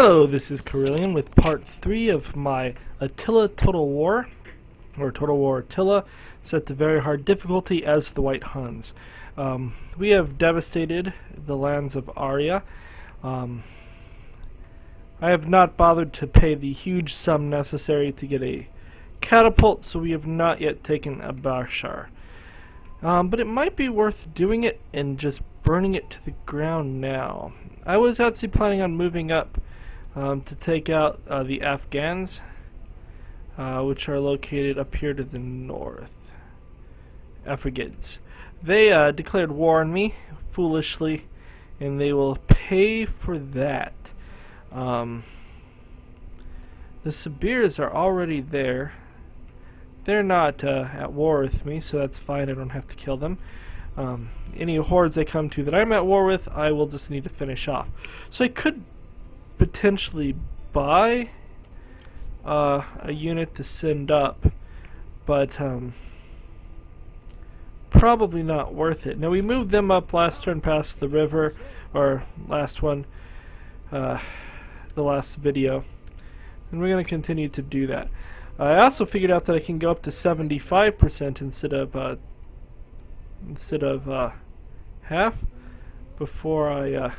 Hello, this is Carillion with part 3 of my Attila Total War, or Total War Attila, set to very hard difficulty as the White Huns. We have devastated the lands of Aria. I have not bothered to pay the huge sum necessary to get a catapult, so we have not yet taken a Bashar. But it might be worth doing it and just burning it to the ground now. I was actually planning on moving up to take out the Afghans, which are located up here to the north. Africans. They declared war on me, foolishly, and they will pay for that. The Sabirs are already there. They're not at war with me, so that's fine. I don't have to kill them. Any hordes they come to that I'm at war with, I will just need to finish off. So I could potentially buy a unit to send up, but probably not worth it. Now, we moved them up last turn past the river, or last one, the last video, and we're going to continue to do that. I also figured out that I can go up to 75% instead of half before I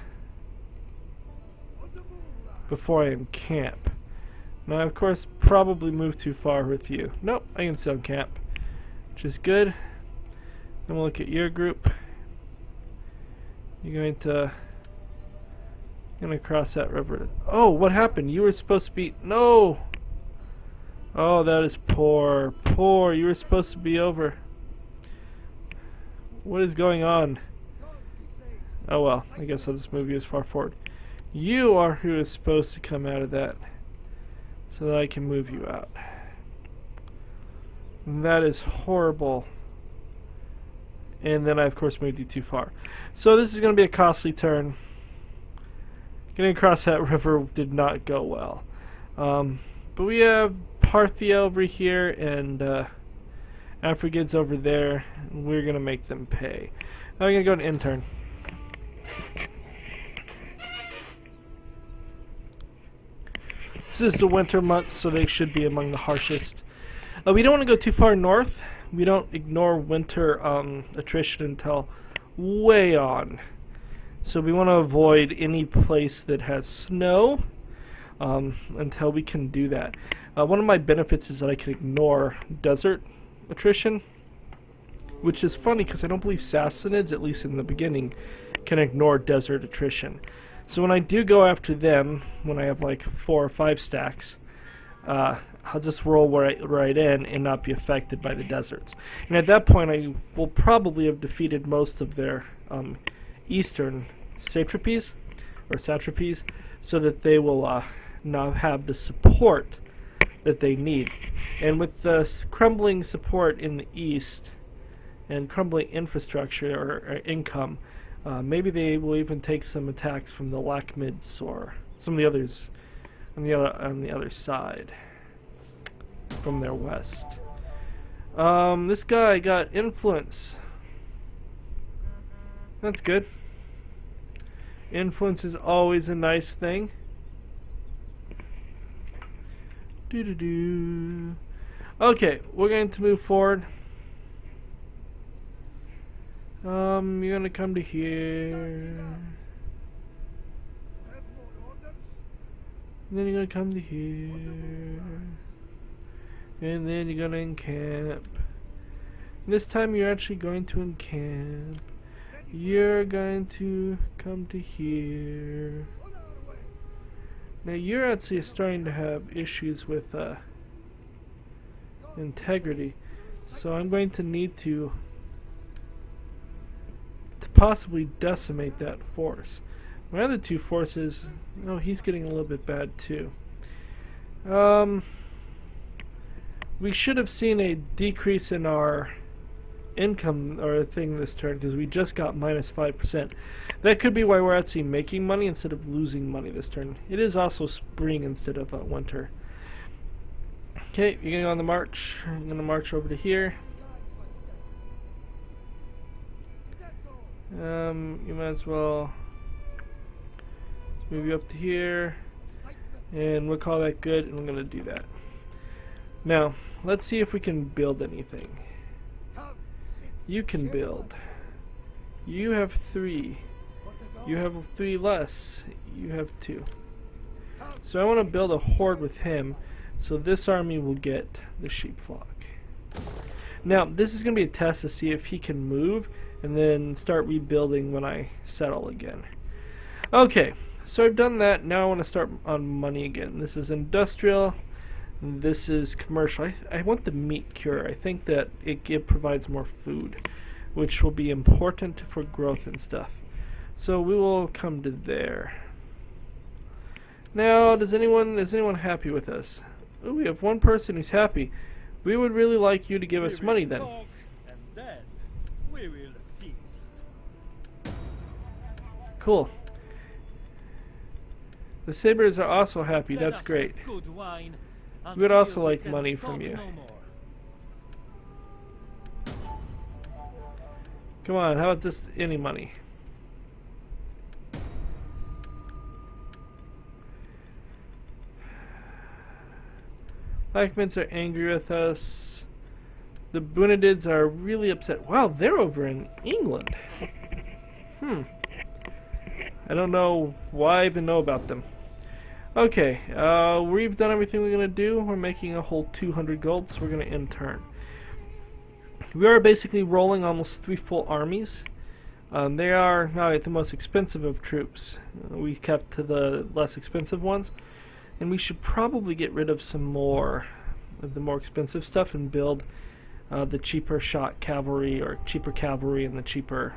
encamp. Now, of course, probably move too far with you. Nope, I can still encamp, which is good. Then we'll look at your group. You're gonna cross that river. Oh, what happened? You were supposed to be... No! Oh, that is poor. Poor. You were supposed to be over. What is going on? Oh well, I guess I'll just move you as far forward. You are who is supposed to come out of that, so that I can move you out. And that is horrible. And then I, of course, moved you too far. So this is going to be a costly turn. Getting across that river did not go well. But we have Parthia over here and Africans over there. And we're going to make them pay. Now we're going to go to intern. This is the winter months, so they should be among the harshest. We don't want to go too far north. We don't ignore winter attrition until way on. So we want to avoid any place that has snow until we can do that. One of my benefits is that I can ignore desert attrition, which is funny because I don't believe Sassanids, at least in the beginning, can ignore desert attrition. So when I do go after them, when I have like 4 or 5 stacks, I'll just roll right in and not be affected by the deserts. And at that point, I will probably have defeated most of their eastern satrapies, so that they will now have the support that they need. And with the crumbling support in the east and crumbling infrastructure or income, maybe they will even take some attacks from the Lakhmids or some of the others on the other side from their west. This guy got influence. That's good. Influence is always a nice thing. Doo-doo-doo. Okay, we're going to move forward. You're gonna come to here. And then you're gonna come to here. And then you're gonna encamp. And this time you're actually going to encamp. You're going to come to here. Now you're actually starting to have issues with integrity. So I'm going to need to possibly decimate that force. My other 2 forces, oh, he's getting a little bit bad too. We should have seen a decrease in our income or thing this turn because we just got minus 5%. That could be why we're actually making money instead of losing money this turn. It is also spring instead of winter. Okay, you're gonna go on the march. I'm gonna march over to here. You might as well move you up to here. And we'll call that good, and I'm going to do that. Now, let's see if we can build anything. You can build. You have 3. You have 3 less. You have 2. So I want to build a horde with him, so this army will get the sheep flock. Now, this is going to be a test to see if he can move, and then start rebuilding when I settle again. Okay, so I've done that. Now I want to start on money again. This is industrial. This is commercial. I want the meat cure. I think that it provides more food, which will be important for growth and stuff. So we will come to there. Now, is anyone happy with us? Ooh, we have one person who's happy. We would really like you to give us money then. And then we will feast. Cool. The Sabres are also happy. Let That's us great. have good wine We would also until we like can money talk from you. no more. Come on, how about just any money? Blackmans are angry with us. The Bunadids are really upset. Wow, they're over in England. I don't know why I even know about them. Okay, we've done everything we're going to do. We're making a whole 200 gold, so we're going to end turn. We are basically rolling almost 3 full armies. They are not the most expensive of troops. We kept to the less expensive ones. And we should probably get rid of some more of the more expensive stuff and build the cheaper shot cavalry, or cheaper cavalry, and the cheaper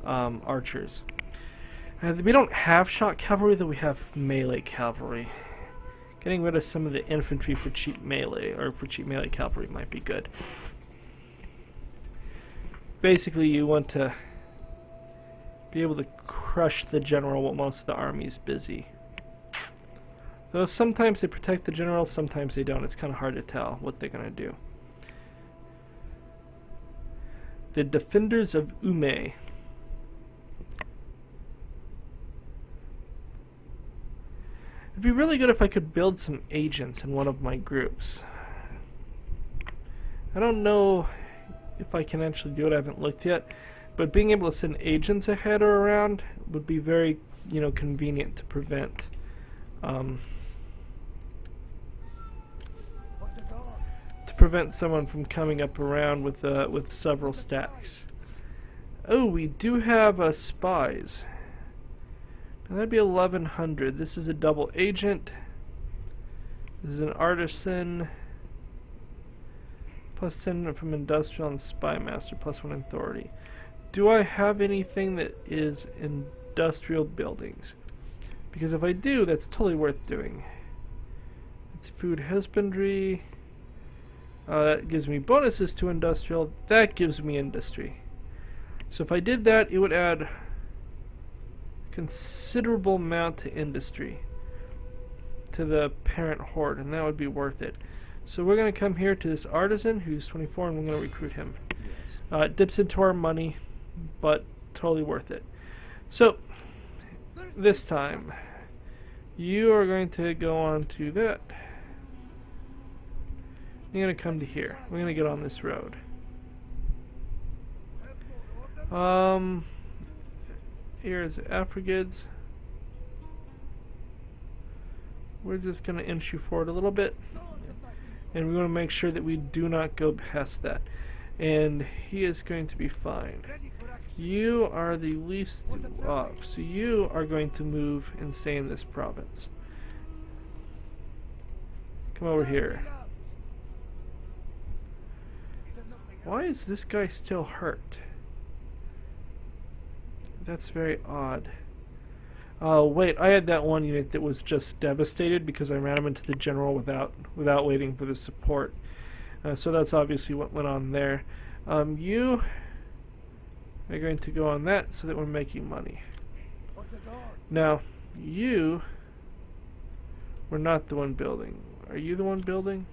archers. We don't have shot cavalry, though we have melee cavalry. Getting rid of some of the infantry for cheap melee, or for cheap melee cavalry, might be good. Basically, you want to be able to crush the general while most of the army's busy. Though sometimes they protect the general, sometimes they don't. It's kind of hard to tell what they're going to do. The Defenders of Ume. It'd be really good if I could build some agents in one of my groups. I don't know if I can actually do it. I haven't looked yet. But being able to send agents ahead or around would be very, convenient to prevent someone from coming up around with several stacks. Oh, we do have spies. Now that'd be 1100. This is a double agent. This is an artisan. Plus 10 from industrial and spy master. Plus 1 authority. Do I have anything that is industrial buildings? Because if I do, that's totally worth doing. It's food husbandry. That gives me bonuses to industrial. That gives me industry. So if I did that, it would add a considerable amount to industry to the parent horde, and that would be worth it. So we're going to come here to this artisan who's 24, and we're going to recruit him. Yes. It dips into our money, but totally worth it. So this time, you are going to go on to that. You're going to come to here. We're going to get on this road. Here's Afrigids. We're just going to inch you forward a little bit. And we want to make sure that we do not go past that. And he is going to be fine. You are the least off, so you are going to move and stay in this province. Come over here. Why is this guy still hurt? That's very odd. Oh wait, I had that one unit that was just devastated because I ran him into the general without waiting for the support. So that's obviously what went on there. You are going to go on that so that we're making money. Now, you were not the one building. Are you the one building?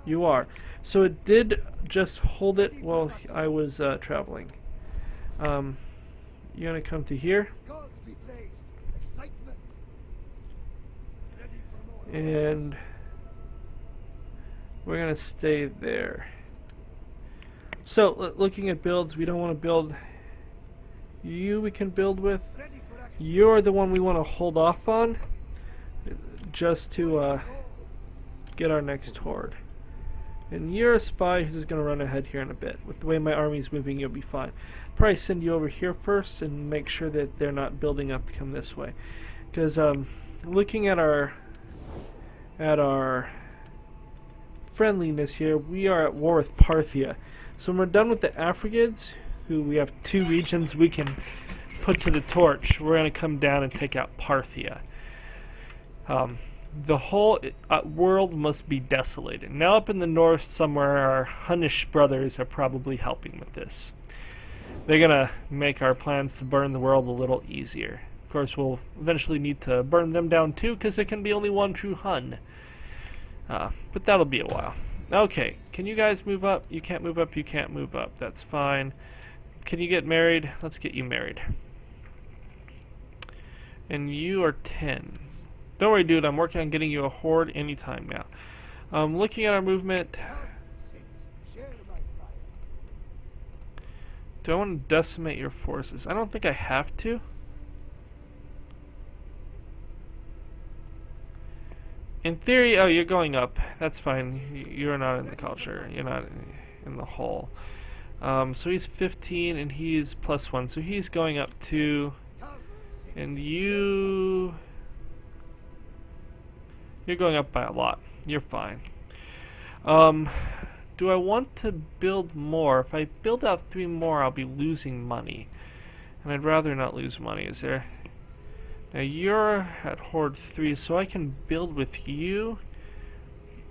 You are. So it did just hold it while I was traveling. You're going to come to here. And we're going to stay there. So, looking at builds, we don't want to build you. We can build with. You're the one we want to hold off on, just to get our next horde. And you're a spy who's just going to run ahead here in a bit. With the way my army's moving, you'll be fine. Probably send you over here first and make sure that they're not building up to come this way. Because looking at our friendliness here, we are at war with Parthia. So when we're done with the Africans, who we have 2 regions we can put to the torch, we're going to come down and take out Parthia. The whole world must be desolated. Now up in the north somewhere, our Hunnish brothers are probably helping with this. They're going to make our plans to burn the world a little easier. Of course, we'll eventually need to burn them down too, because there can be only one true Hun. But that'll be a while. Okay, can you guys move up? You can't move up, you can't move up. That's fine. Can you get married? Let's get you married. And you are 10. Don't worry, dude, I'm working on getting you a horde anytime now. Looking at our movement, do I want to decimate your forces? I don't think I have to. In theory, oh, you're going up. That's fine. You're not in the culture. You're not in the whole. So he's 15 and he's +1. So he's going up 2. And you're going up by a lot. You're fine. Do I want to build more? If I build out 3 more, I'll be losing money. And I'd rather not lose money. Is there... Now you're at Horde 3, so I can build with you.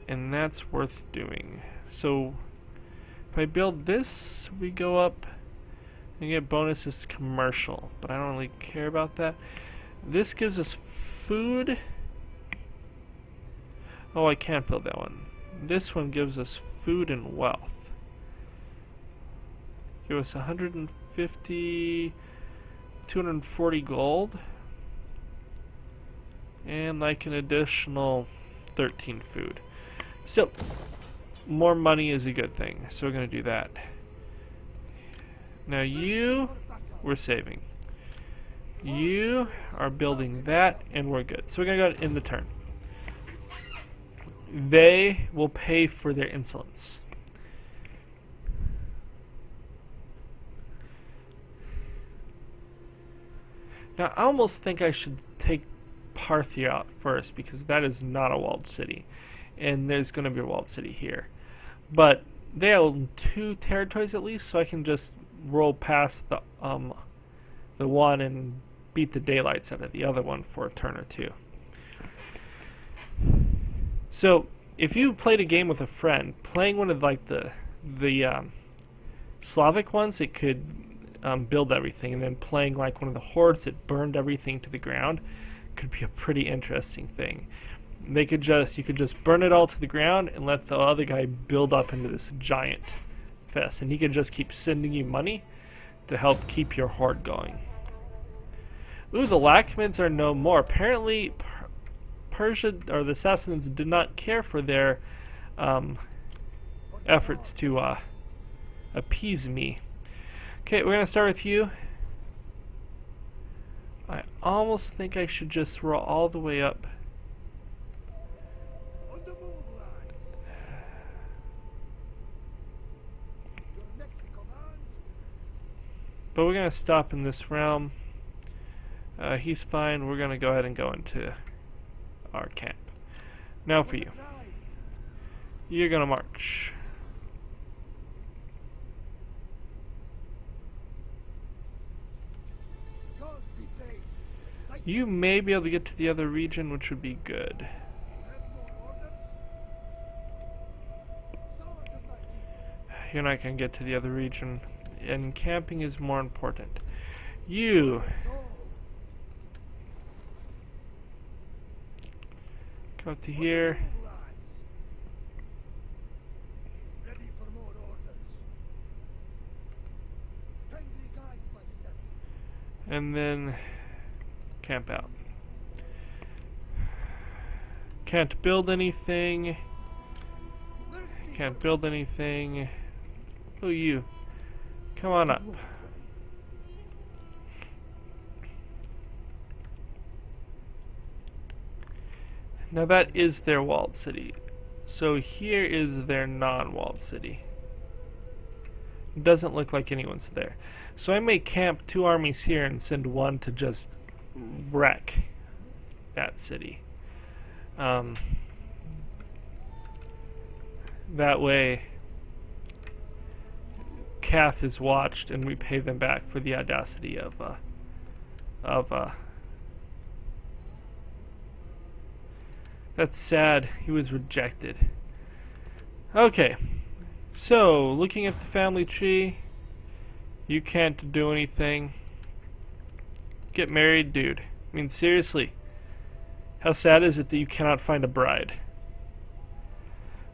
And that's worth doing. So if I build this, we go up and get bonuses to commercial. But I don't really care about that. This gives us food. Oh, I can't build that one. This one gives us food and wealth. Give us 150, 240 gold. And like an additional 13 food. So, more money is a good thing. So we're going to do that. Now you, we're saving. You are building that, and we're good. So we're going to go in the turn. They will pay for their insolence. Now I almost think I should take Parthia out first, because that is not a walled city. And there's going to be a walled city here. But they own 2 territories at least, so I can just roll past the one and beat the daylights out of the other one for a turn or 2. So, if you played a game with a friend, playing one of like the Slavic ones, it could build everything, and then playing like one of the hordes that burned everything to the ground could be a pretty interesting thing. You could just burn it all to the ground and let the other guy build up into this giant fest, and he could just keep sending you money to help keep your horde going. Ooh, the Lakhmids are no more. Apparently, Persia, or the Sassanids, did not care for their efforts to appease me. Okay, we're going to start with you. I almost think I should just roll all the way up. But we're going to stop in this realm. He's fine. We're going to go ahead and go into our camp. Now for you. You're going to march. You may be able to get to the other region, which would be good. You're not going to get to the other region, and camping is more important. You go to here. And then camp out. Can't build anything. Can't build anything. Who are you? Come on up. Now that is their walled city. So here is their non-walled city. It doesn't look like anyone's there. So I may camp 2 armies here and send one to just wreck that city. That way Kath is watched and we pay them back for the audacity of that's sad. He was rejected. Okay. So, looking at the family tree, you can't do anything. Get married, dude. I mean, seriously. How sad is it that you cannot find a bride?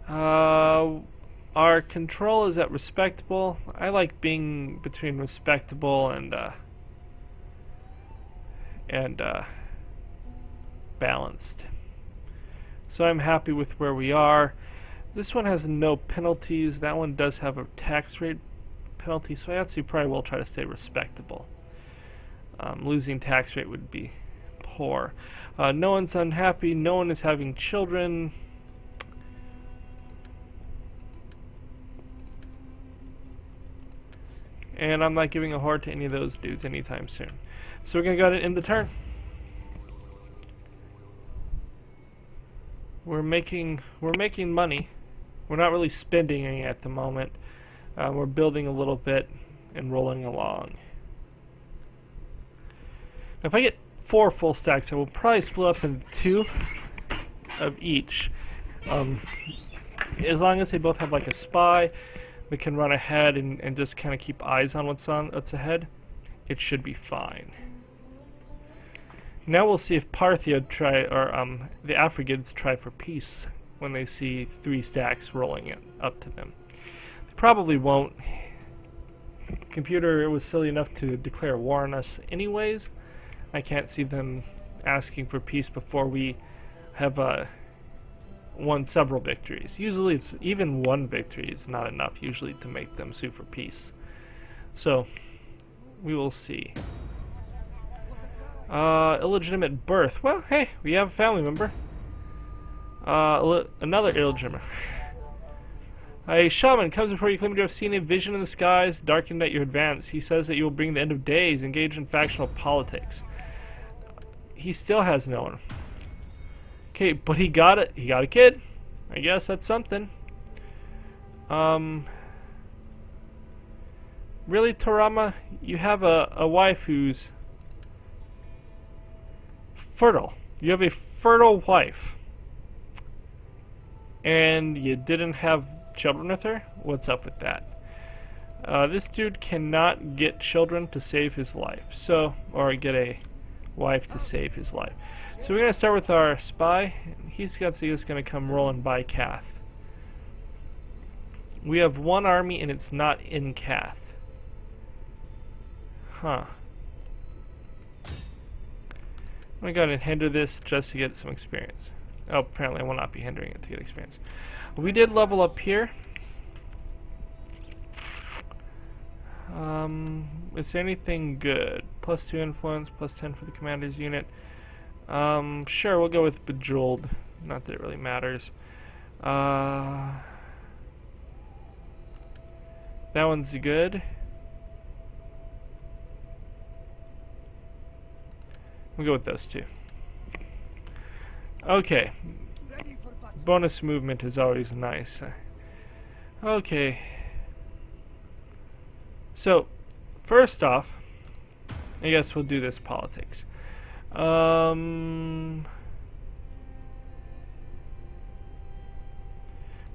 Our control is at respectable. I like being between respectable and balanced. So I'm happy with where we are. This one has no penalties. That one does have a tax rate penalty, so I actually probably will try to stay respectable. Losing tax rate would be poor. No one's unhappy. No one is having children. And I'm not giving a whore to any of those dudes anytime soon. So we're going to go ahead and end the turn. We're making money. We're not really spending any at the moment. We're building a little bit and rolling along. Now if I get 4 full stacks, I will probably split up into 2 of each. As long as they both have like a spy that can run ahead and just kind of keep eyes on what's ahead, it should be fine. Now we'll see if Parthia the Afrigids try for peace when they see 3 stacks rolling up to them. They probably won't. Computer was silly enough to declare war on us anyways. I can't see them asking for peace before we have won several victories. Usually it's even 1 victory is not enough usually to make them sue for peace. So we will see. Illegitimate birth. Well, hey, we have a family member. Another illegitimate. A shaman comes before you, claiming to have seen a vision in the skies, darkened at your advance. He says that you will bring the end of days, engage in factional politics. He still has no one. Okay, but he got it. He got a kid. I guess that's something. Really, Torama? You have a wife who's fertile. You have a fertile wife. And you didn't have children with her? What's up with that? This dude cannot get children to save his life. So, or get a wife to save his life. So we're going to start with our spy. He's going to come rolling by Kath. We have 1 army and it's not in Kath. Huh. I'm going to go ahead and hinder this just to get some experience. Oh, apparently I will not be hindering it to get experience. We did level up here. Is there anything good? +2 influence, +10 for the commander's unit. Sure, we'll go with Bejeweled. Not that it really matters. That one's good. We'll go with those 2. Okay. Bonus movement is always nice. Okay. So, first off, I guess we'll do this politics. I'm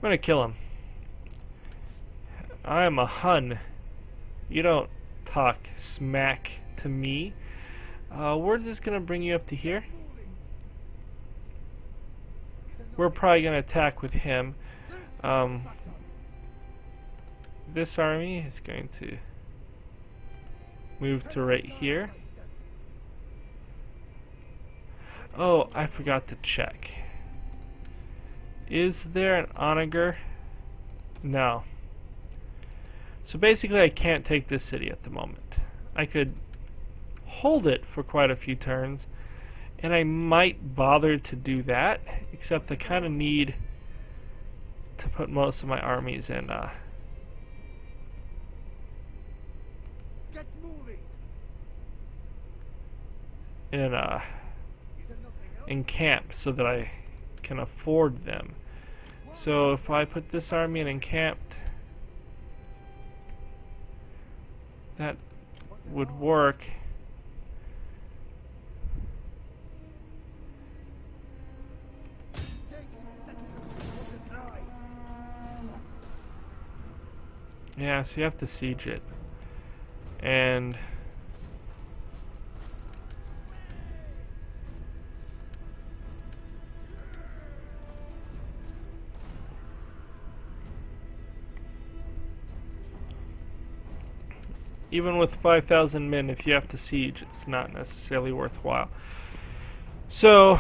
gonna kill him. I am a Hun. You don't talk smack to me. We're just gonna bring you up to here. We're probably gonna attack with him. This army is going to move to right here. Oh, I forgot to check. Is there an onager? No. So basically I can't take this city at the moment. I could hold it for quite a few turns, and I might bother to do that, except I kind of need to put most of my armies in Get moving. in Is there nothing else? in camp so that I can afford them. So if I put this army in encamped, that would work. Yeah, so you have to siege it. And even with 5,000 men, if you have to siege, it's not necessarily worthwhile. So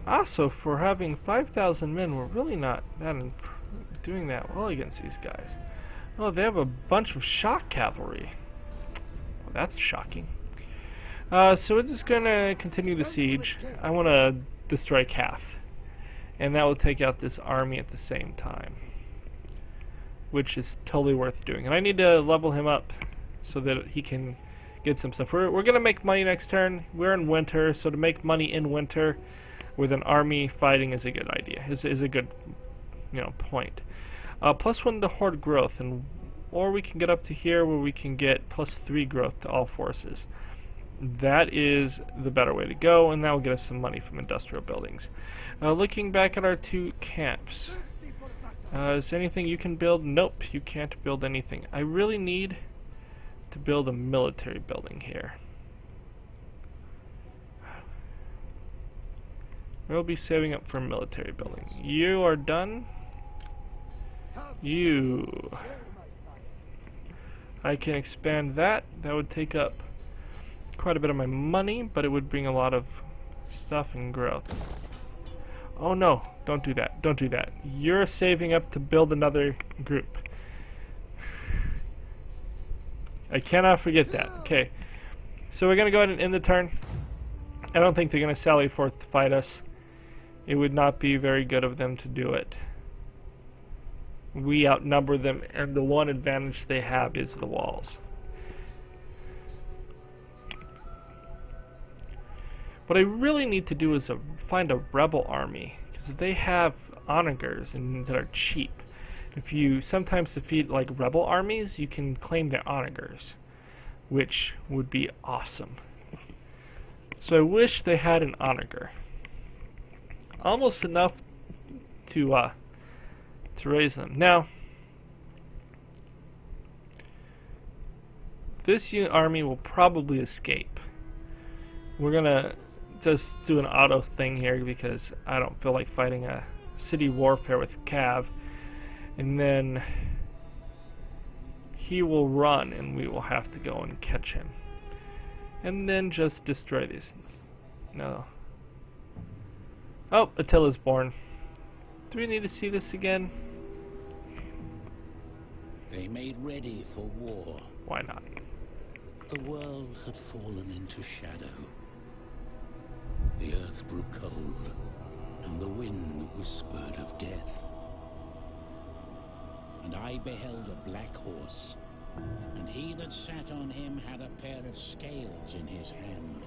also, for having 5,000 men, we're really not doing that well against these guys. Oh, they have a bunch of shock cavalry. Well, that's shocking. So we're just going to continue the siege. I want to destroy Cath, and that will take out this army at the same time, which is totally worth doing. And I need to level him up so that he can get some stuff. We're going to make money next turn. We're in winter, so to make money in winter with an army fighting is a good idea. Is a good, point. +1 to horde growth, or we can get up to here where we can get +3 growth to all forces. That is the better way to go, and that will get us some money from industrial buildings. Looking back at our two camps, is there anything you can build? Nope, you can't build anything. I really need to build a military building here. We'll be saving up for military building. You are done. You. I can expand that. That would take up quite a bit of my money, but it would bring a lot of stuff and growth. Oh no, don't do that. Don't do that. You're saving up to build another group. I cannot forget that. Okay. So we're going to go ahead and end the turn. I don't think they're going to sally forth to fight us. It would not be very good of them to do it. We outnumber them, and the one advantage they have is the walls. What I really need to do is find a rebel army, because they have onagers and that are cheap. If you sometimes defeat like rebel armies, you can claim their onagers, which would be awesome. So I wish they had an onager. Almost enough to raise them. Now, this army will probably escape. We're gonna just do an auto thing here because I don't feel like fighting a city warfare with Cav. And then he will run and we will have to go and catch him. And then just destroy these. No. Oh, Attila's born. Do we need to see this again? They made ready for war. Why not? The world had fallen into shadow. The earth grew cold, and the wind whispered of death. And I beheld a black horse, and he that sat on him had a pair of scales in his hand.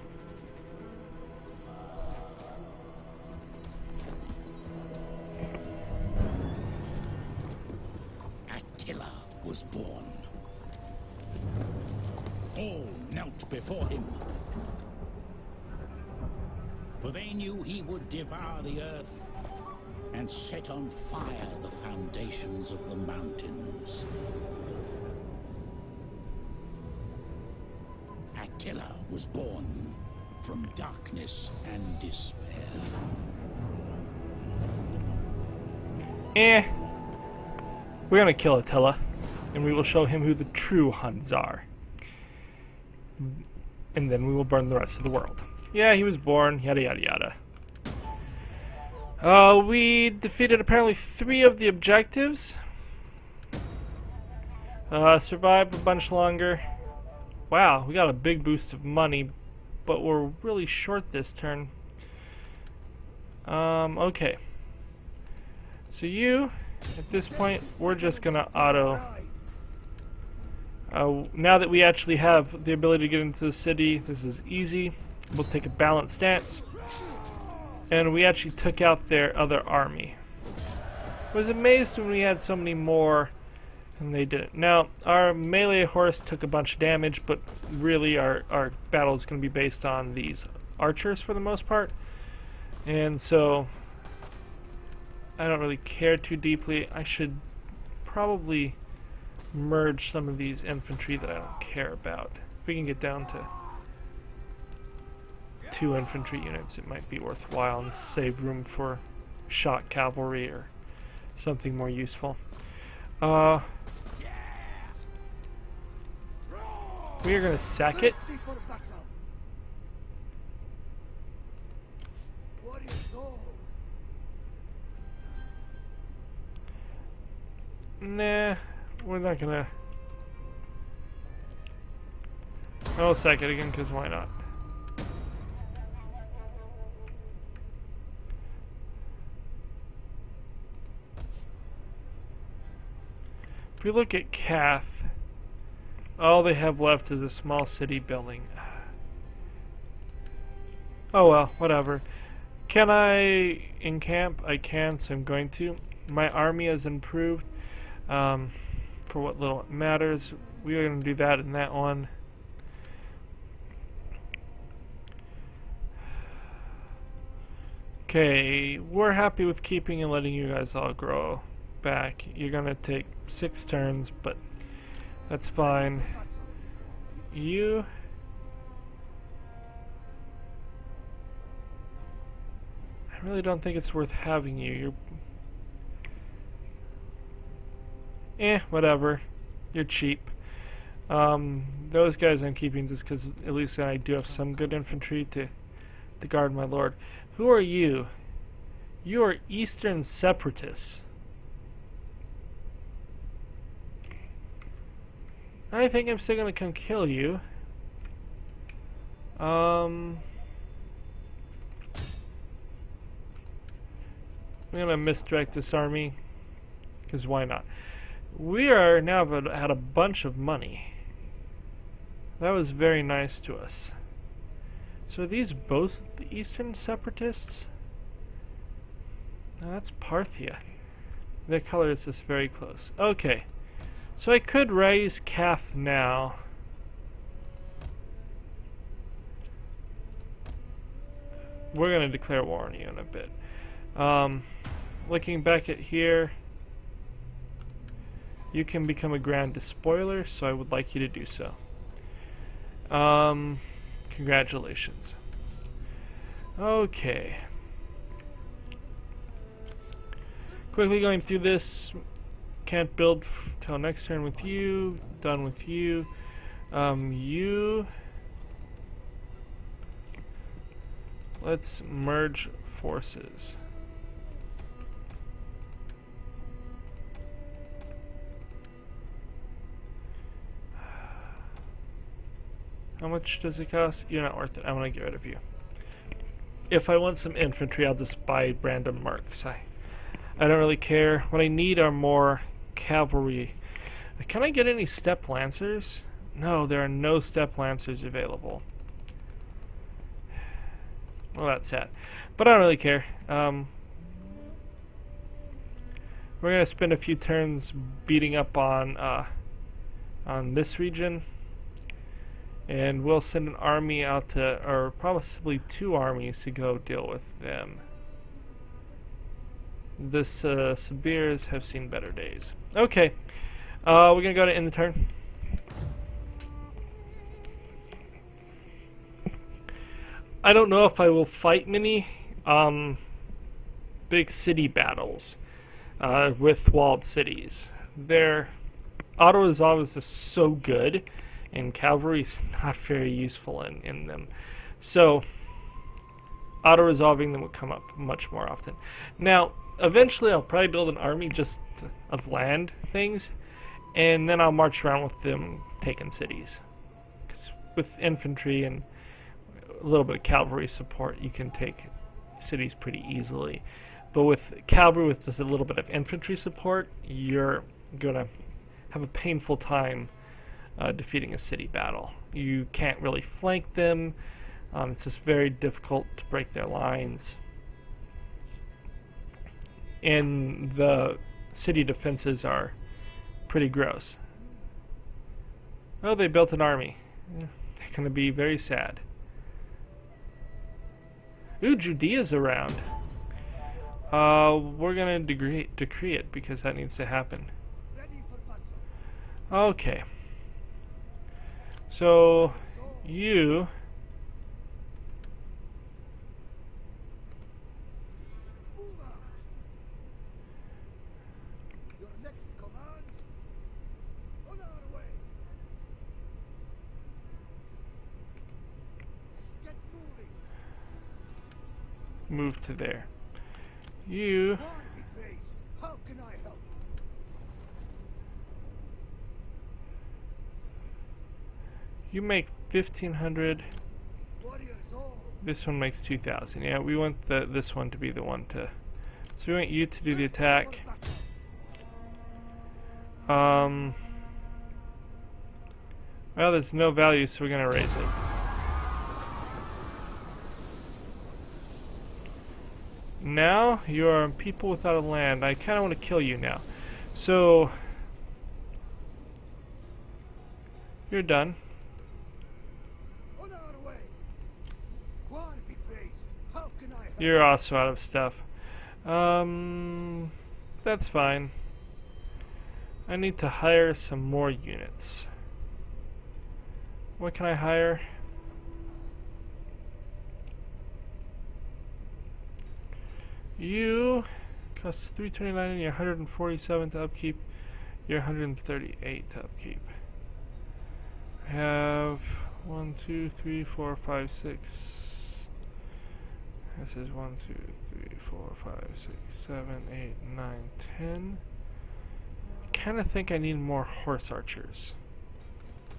Attila was born. All knelt before him, for they knew he would devour the earth and set on fire the foundations of the mountains. Attila was born from darkness and despair. We're gonna kill Attila, and we will show him who the true Huns are. and then we will burn the rest of the world. Yeah, he was born, yada yada yada. We defeated apparently 3 of the objectives. Survived a bunch longer. Wow, we got a big boost of money, but we're really short this turn. Okay. So you, at this point, we're just gonna auto. Now that we actually have the ability to get into the city, this is easy. We'll take a balanced stance. And we actually took out their other army. I was amazed when we had so many more and they didn't. Now, our melee horse took a bunch of damage, but really our battle is going to be based on these archers for the most part. And so, I don't really care too deeply. I should probably merge some of these infantry that I don't care about. If we can get down to 2 infantry units, it might be worthwhile and save room for shock cavalry or something more useful. We are going to sack it. Nah, we're not going to. I'll sack it again, because why not? If we look at Cath, all they have left is a small city building. Oh well, whatever. Can I encamp? I can, so I'm going to. My army has improved for what little it matters. We are going to do that in that one. Okay, we're happy with keeping and letting you guys all grow back. You're going to take 6 turns, but that's fine. You... I really don't think it's worth having you. You're... whatever. You're cheap. Those guys I'm keeping just because at least I do have some good infantry to guard my lord. Who are you? You are Eastern Separatists. I think I'm still gonna come kill you. I'm gonna misdirect this army, because why not? We are now had a bunch of money. That was very nice to us. So are these both the Eastern Separatists? No, that's Parthia. Their color is just very close. Okay. So I could raise Cath now. We're going to declare war on you in a bit. Looking back at here, you can become a Grand Despoiler, so I would like you to do so. Congratulations. Okay. Quickly going through this. Can't build till next turn with you. Done with you. You. Let's merge forces. How much does it cost? You're not worth it. I want to get rid of you. If I want some infantry, I'll just buy random marks. I don't really care. What I need are more cavalry. Can I get any steppe lancers? No, there are no steppe lancers available. Well, that's sad. But I don't really care. We're going to spend a few turns beating up on this region. And we'll send an army out to, or possibly 2 armies to go deal with them. The Sibirs have seen better days. Okay, we're going to go to end the turn. I don't know if I will fight many big city battles with walled cities. Their auto-resolve is just so good, and cavalry is not very useful in them. So auto-resolving them will come up much more often. Now, eventually I'll probably build an army just of land things, and then I'll march around with them taking cities. Because with infantry and a little bit of cavalry support, you can take cities pretty easily. But with cavalry with just a little bit of infantry support, you're gonna have a painful time defeating a city battle. You can't really flank them. It's just very difficult to break their lines. And the city defenses are pretty gross. Oh, they built an army. They're going to be very sad. Ooh, Judea's around. We're going to decree it because that needs to happen. Ready for battle. Okay. So, you... Move out. Your next command. On our way. Get moving. move to there. You... God be praised. How can I help? You make 1,500. Warriors all. This one makes 2,000. Yeah, we want this one to be the one to... So we want you to do the attack. Well, there's no value, so we're gonna raise it. Now, you are people without a land. I kinda want to kill you now. So... You're done. On our way. God be praised. How can I help? You're also out of stuff. That's fine. I need to hire some more units. What can I hire? You cost 329 and you're 147 to upkeep. You're 138 to upkeep. I have 1, 2, 3, 4, 5, 6. This is 1, 2, 3, 4, 5, 6, 7, 8, 9, 10. I kind of think I need more horse archers.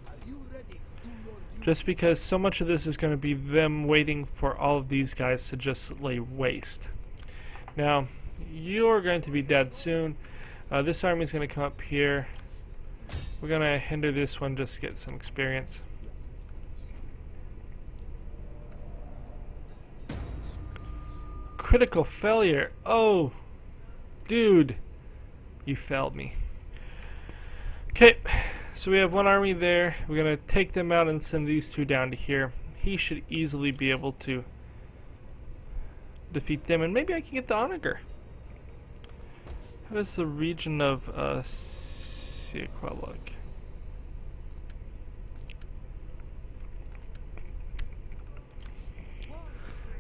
Are you ready to do your duty? Just because so much of this is going to be them waiting for all of these guys to just lay waste. Now, you're going to be dead soon. This army is going to come up here. We're going to hinder this one just to get some experience. Critical failure. Oh, dude, you failed me. Okay, so we have one army there. We're going to take them out and send these two down to here. He should easily be able to defeat them, and maybe I can get the onager. How does the region of Siequa look?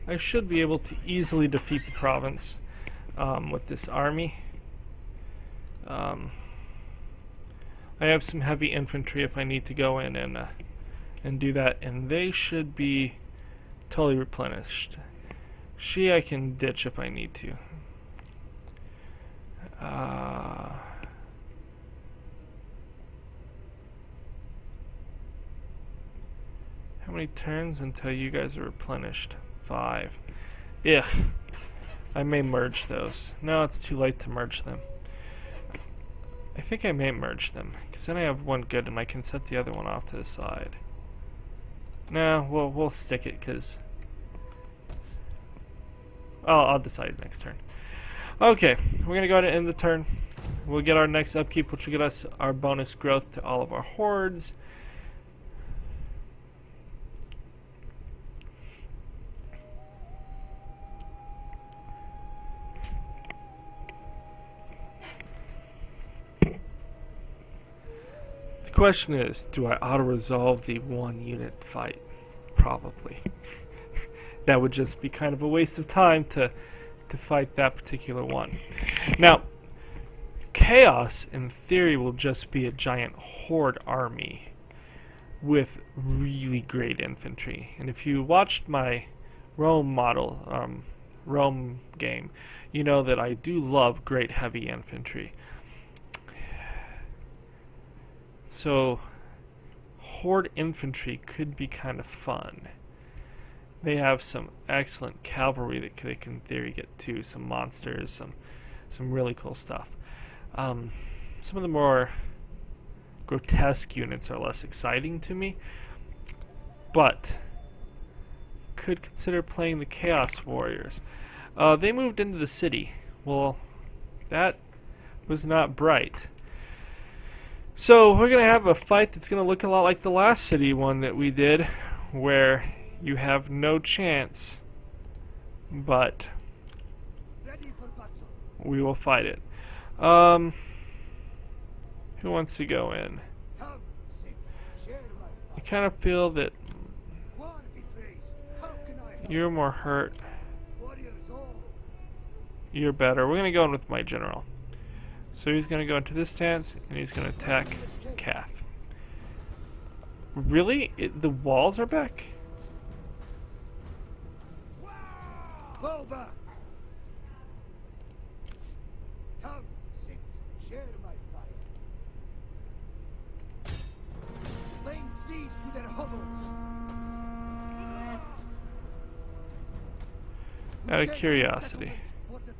I should be able to easily defeat the province with this army. I have some heavy infantry if I need to go in and do that, and they should be totally replenished. She I can ditch if I need to. How many turns until you guys are replenished? 5. Ugh. I may merge those. No, it's too late to merge them. I think I may merge them, because then I have one good and I can set the other one off to the side. No, we'll stick it, because... I'll decide next turn. Okay, we're going to go ahead and end the turn. We'll get our next upkeep, which will get us our bonus growth to all of our hordes. The question is, do I auto-resolve the one unit fight? Probably. That would just be kind of a waste of time to fight that particular one. Now, Chaos, in theory, will just be a giant horde army. with really great infantry. And if you watched my Rome model, Rome game, you know that I do love great heavy infantry. So horde infantry could be kind of fun. They have some excellent cavalry that they can in theory get to, some monsters, some really cool stuff. Some of the more grotesque units are less exciting to me, but could consider playing the Chaos Warriors. They moved into the city. Well, that was not bright. So we're going to have a fight that's going to look a lot like the last city one that we did, where you have no chance, but Ready for battle. we will fight it. Who wants to go in? Come, sit, share my I kind of feel that God be praised. How can I help? you're more hurt. Warriors all. You're better. We're going to go in with my general. So he's going to go into this stance, and he's going to attack Cath. Really? The walls are back? Fall back. Come, sit, share my fire. Laying siege to their hovels. Out of Take curiosity. the settlement for the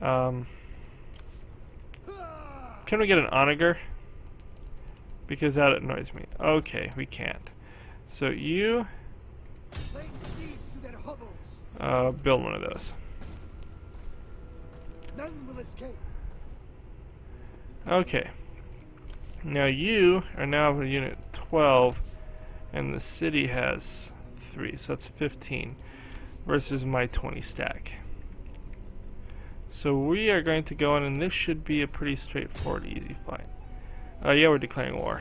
tribe. Can we get an onager? Because that annoys me. Okay, we can't. So you Laying siege to their hovels. build one of those. None will escape. Okay. Now you are now a unit 12, and the city has 3, so that's 15 versus my 20 stack. So we are going to go in, and this should be a pretty straightforward, easy fight. Yeah, we're declaring war.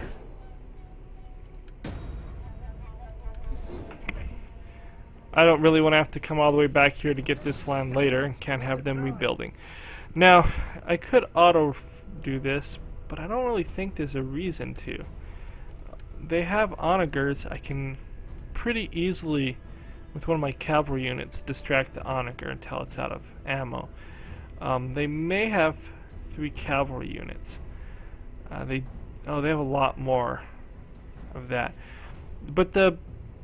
I don't really want to have to come all the way back here to get this land later, and can't have them rebuilding. Now, I could auto do this, but I don't really think there's a reason to. They have onagers. I can pretty easily, with one of my cavalry units, distract the onager until it's out of ammo. They may have 3 cavalry units. They have a lot more of that. But the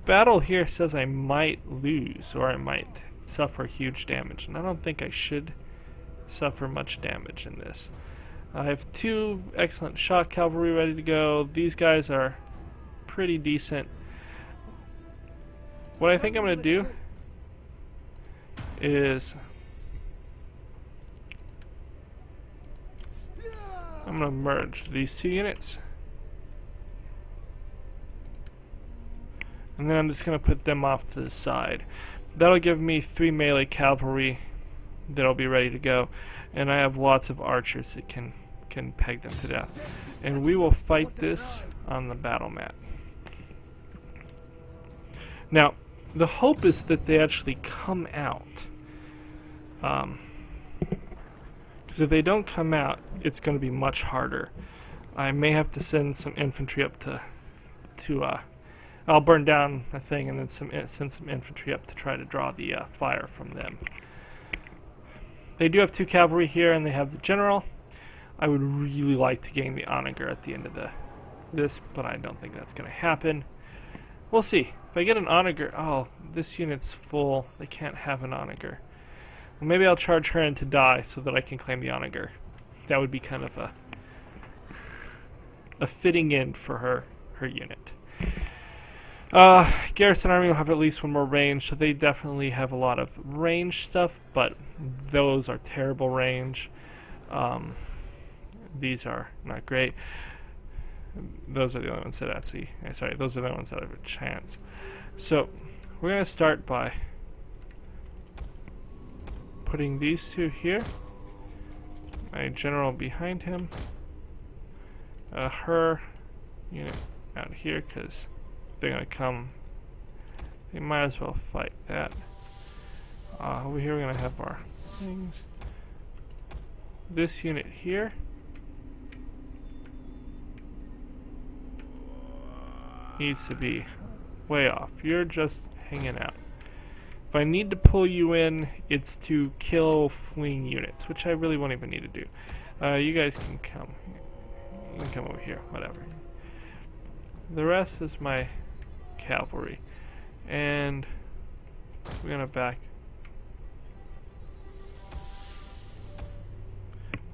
battle here says I might lose, or I might suffer huge damage, and I don't think I should suffer much damage in this. I have 2 excellent shock cavalry ready to go. These guys are pretty decent. What I think I'm going to do is I'm going to merge these 2 units, and then I'm just going to put them off to the side. That'll give me 3 melee cavalry that'll be ready to go, and I have lots of archers that can peg them to death. And we will fight this on the battle mat. Now, the hope is that they actually come out. Because if they don't come out, it's going to be much harder. I may have to send some infantry up to I'll burn down a thing and then send some infantry up to try to draw the fire from them. They do have 2 cavalry here, and they have the general. I would really like to gain the onager at the end of this, but I don't think that's going to happen. We'll see. If I get an onager, oh, this unit's full. They can't have an onager. Well, maybe I'll charge her in to die so that I can claim the onager. That would be kind of a fitting end for her unit. Garrison Army will have at least 1 more range, so they definitely have a lot of range stuff, but those are terrible range. These are not great. Those are the only ones that actually, sorry, those are the ones that have a chance. So we're going to start by putting these 2 here, my general behind him, her unit out here, because they're going to come, they might as well fight that. Over here we're going to have our things. This unit here. needs to be way off. You're just hanging out. If I need to pull you in, it's to kill fleeing units, which I really won't even need to do. You guys can come. You can come over here, whatever. The rest is my cavalry. And we're gonna back.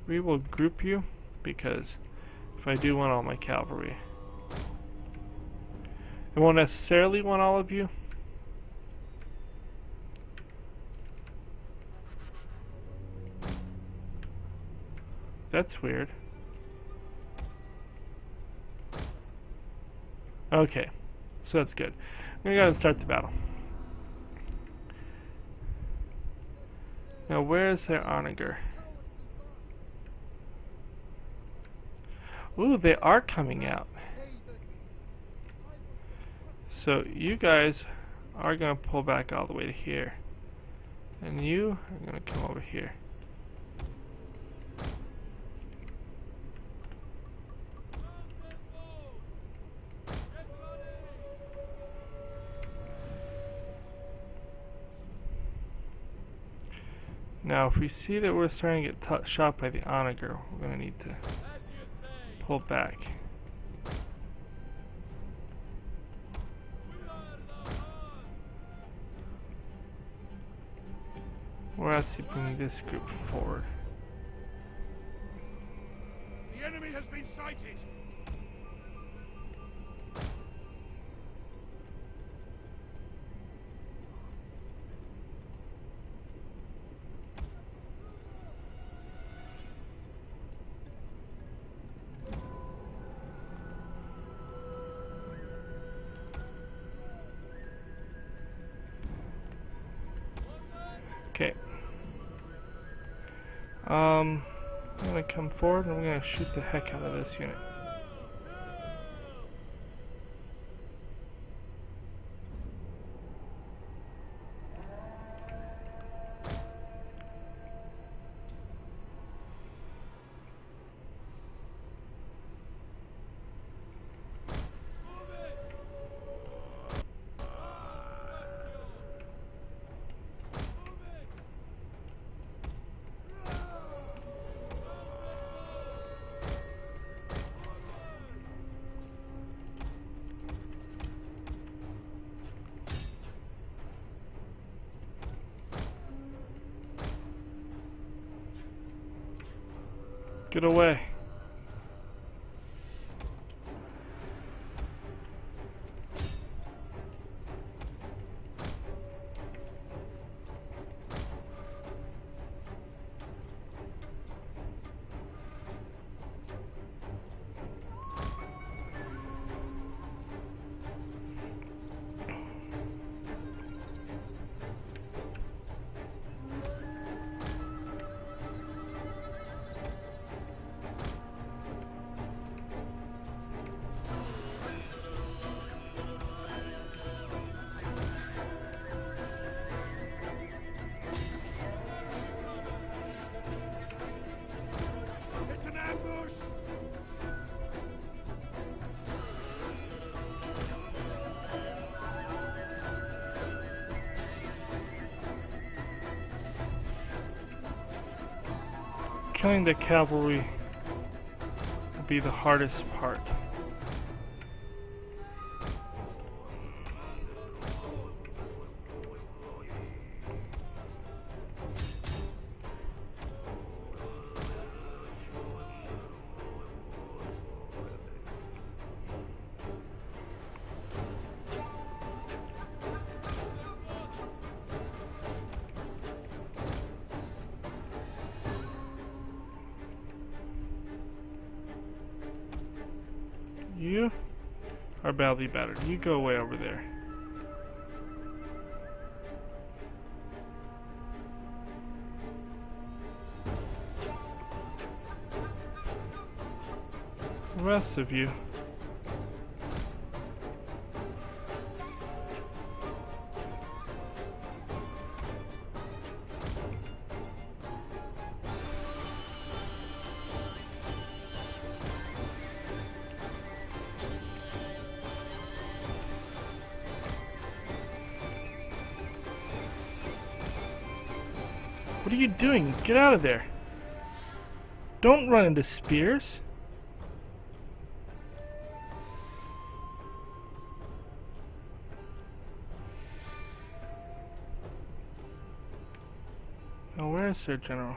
We will group you because if I do want all my cavalry, I won't necessarily want all of you. That's weird. Okay, so that's good. I'm gonna go and start the battle. Now, where is their onager? Ooh, they are coming out. So you guys are gonna pull back all the way to here, and you are gonna come over here. Now, if we see that we're starting to get shot by the onager, we're gonna need to pull back. We're actually bringing this group forward. The enemy has been sighted. Okay. I'm gonna come forward and I'm gonna shoot the heck out of this unit. Get away. It's an ambush. Killing the cavalry will be the hardest part. You are badly battered. You go away over there. The rest of you, What are you doing? Get out of there. Don't run into spears. Oh, where is their general?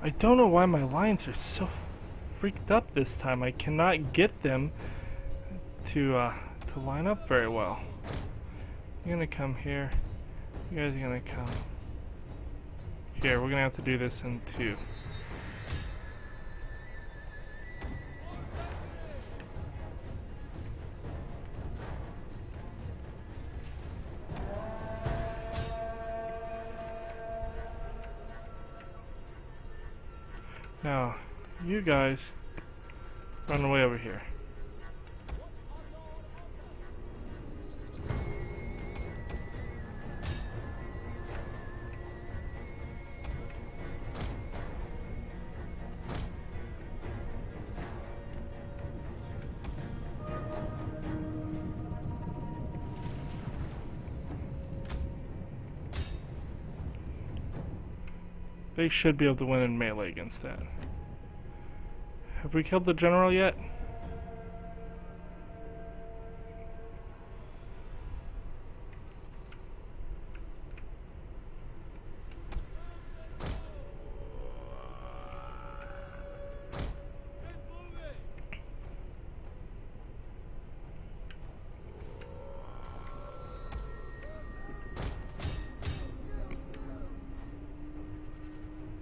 I don't know why my lines are so freaked up this time. I cannot get them to line up very well. You're gonna come here. You guys are gonna come here. We're gonna have to do this in two. Now, you guys run away over here. They should be able to win in melee against that. Have we killed the general yet?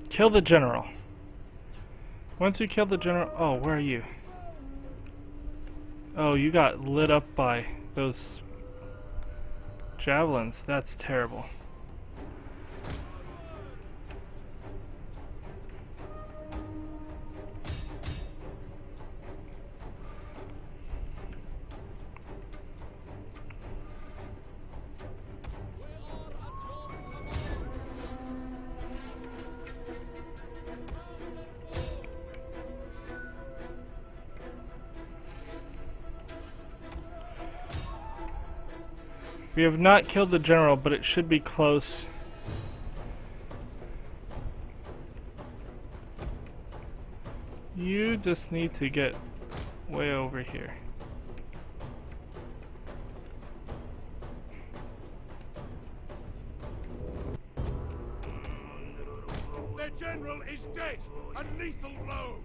Kill the general. Once you kill the general... Oh, where are you? Oh, you got lit up by those javelins. That's terrible. We have not killed the general, but it should be close. You just need to get way over here. Their general is dead! A lethal blow!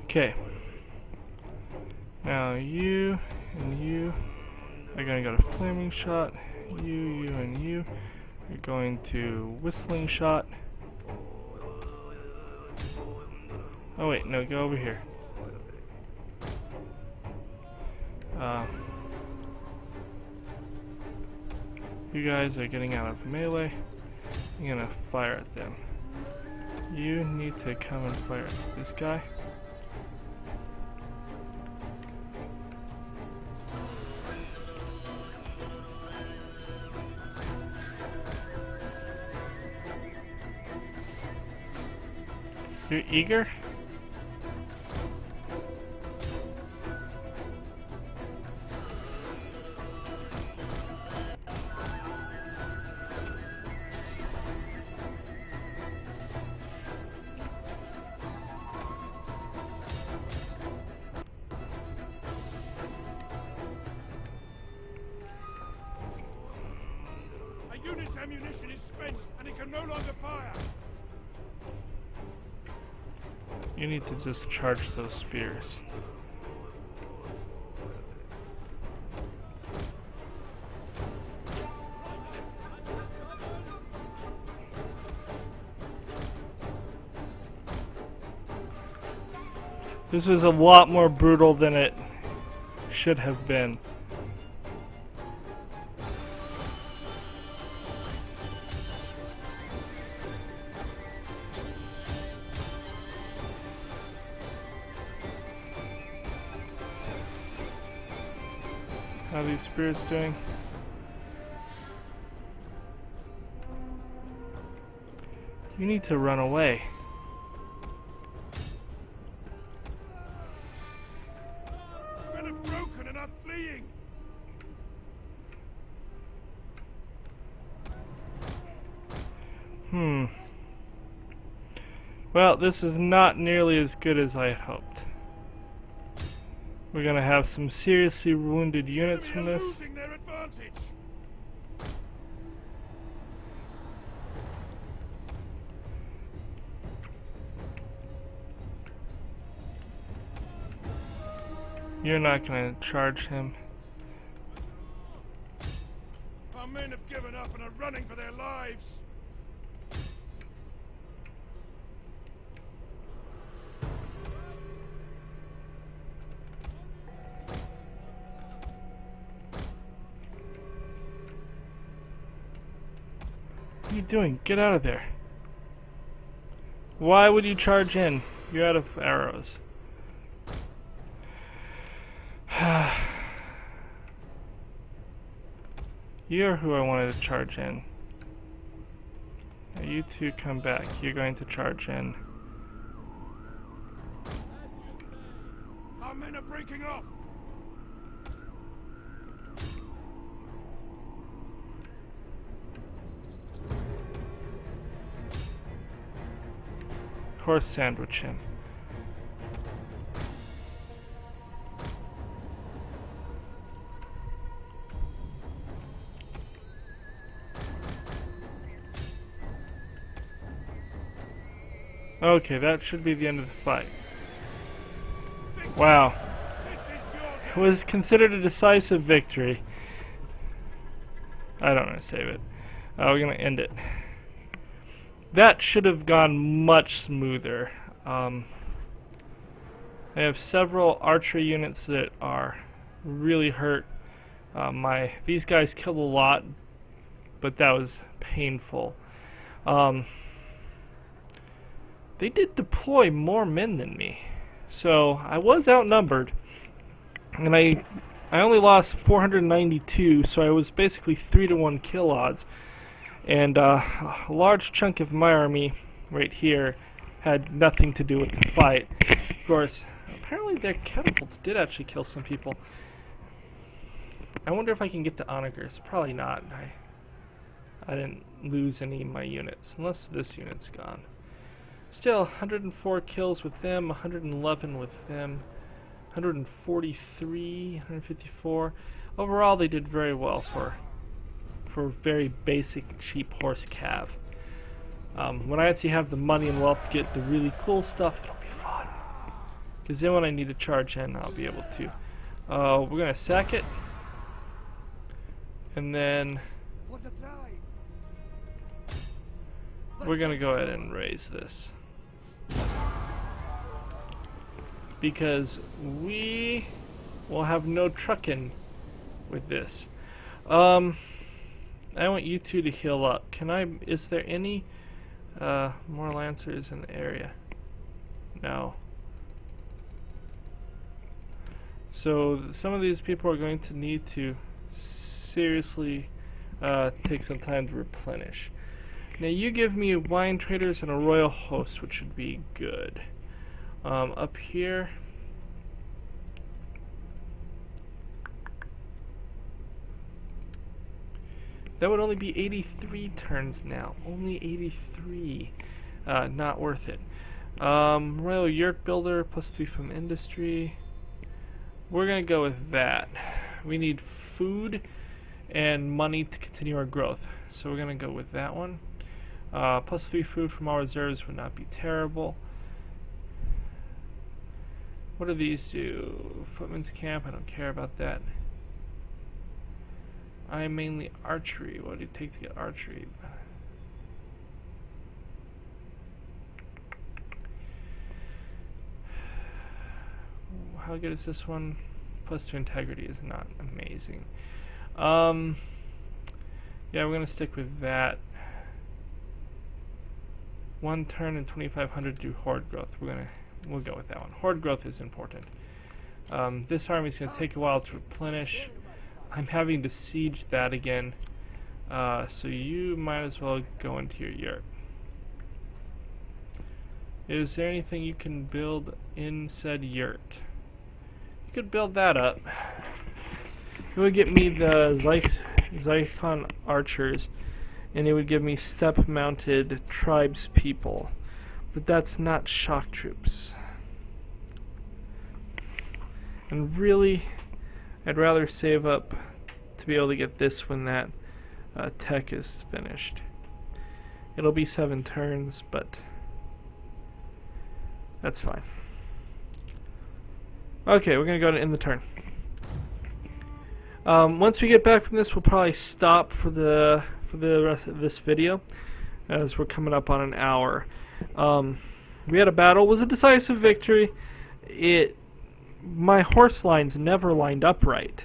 Okay. Now you and you are going to go to flaming shot. You and you are going to whistling shot. Oh wait, no, go over here. You guys are getting out of melee. You're gonna fire at them. You need to come and fire at this guy. You're eager? A unit's ammunition is spent and it can no longer fire! You need to just charge those spears. This was a lot more brutal than it should have been. How are these spirits doing? You need to run away. Men are broken and are fleeing. Well, this is not nearly as good as I had hoped. We're gonna have some seriously wounded units from Enemy are this. losing their advantage. You're not gonna charge him. Our men have given up and are running for their lives. What are you doing? Get out of there. Why would you charge in? You're out of arrows. You're who I wanted to charge in. Now you two come back. You're going to charge in. Our men are breaking off. Horse sandwich him. Okay, that should be the end of the fight. Wow. This is your day. It was considered a decisive victory. I don't want to save it. We're going to end it. That should have gone much smoother. I have several archery units that are really hurt. These guys killed a lot, but that was painful. They did deploy more men than me, so I was outnumbered, and I only lost 492, so I was basically 3-to-1 kill odds. And a large chunk of my army right here had nothing to do with the fight. Of course, apparently their catapults did actually kill some people. I wonder if I can get to Onagers. Probably not. I didn't lose any of my units, unless this unit's gone. Still, 104 kills with them, 111 with them, 143, 154. Overall, they did very well for very basic, cheap horse cav. When I actually have the money and wealth to get the really cool stuff, it'll be fun. Because then when I need to charge in, I'll be able to. We're going to sack it. And then For the tribe. we're going to go ahead and raise this. Because we will have no trucking with this. I want you two to heal up. Is there any more lancers in the area? No. So some of these people are going to need to seriously take some time to replenish. Now you give me wine traders and a royal host, which would be good. Up here, that would only be 83 turns now. Only 83. Not worth it. Royal Yurt Builder, +3 from industry. We're going to go with that. We need food and money to continue our growth. So we're going to go with that one. +3 food from all reserves would not be terrible. What do these do? Footman's Camp, I don't care about that. I'm mainly archery. What do it take to get archery? How good is this one? +2 integrity is not amazing. Yeah, we're gonna stick with that. 1 turn and 2,500 do horde growth. We'll go with that one. Horde growth is important. This army is gonna take a while to replenish. I'm having to siege that again. So you might as well go into your yurt. Is there anything you can build in said yurt? You could build that up. It would get me the Zycon archers, and it would give me step-mounted tribes people. But that's not shock troops. And really, I'd rather save up to be able to get this when that tech is finished. It'll be 7 turns, but that's fine. Okay, we're gonna go to end the turn. Once we get back from this, we'll probably stop for the rest of this video, as we're coming up on an hour. We had a battle. It was a decisive victory. My horse lines never lined up right.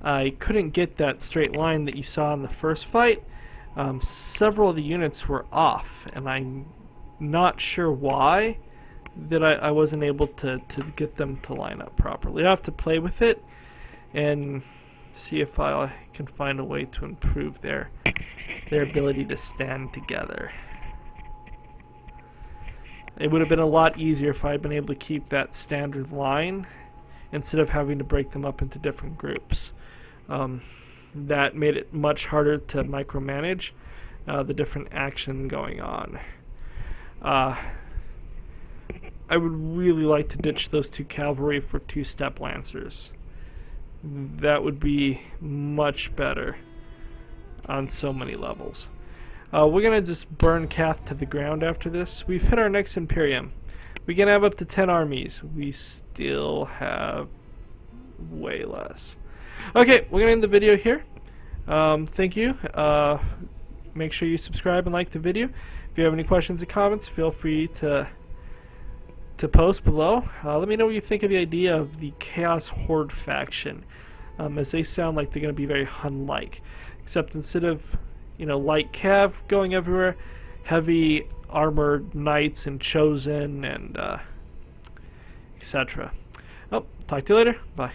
I couldn't get that straight line that you saw in the first fight. Several of the units were off, and I'm not sure why that I wasn't able to get them to line up properly. I have to play with it and see if I can find a way to improve their ability to stand together. It would have been a lot easier if I had been able to keep that standard line instead of having to break them up into different groups. That made it much harder to micromanage the different action going on. I would really like to ditch those 2 cavalry for 2 step lancers. That would be much better on so many levels. We're gonna just burn Cath to the ground after this. We've hit our next Imperium. We can have up to 10 armies. We still have way less. Okay, we're gonna end the video here. Thank you. Make sure you subscribe and like the video. If you have any questions or comments, feel free to post below. Let me know what you think of the idea of the Chaos Horde faction, as they sound like they're going to be very Hun-like, except instead of light cav going everywhere, heavy armored knights and chosen and etc. Oh, talk to you later. Bye.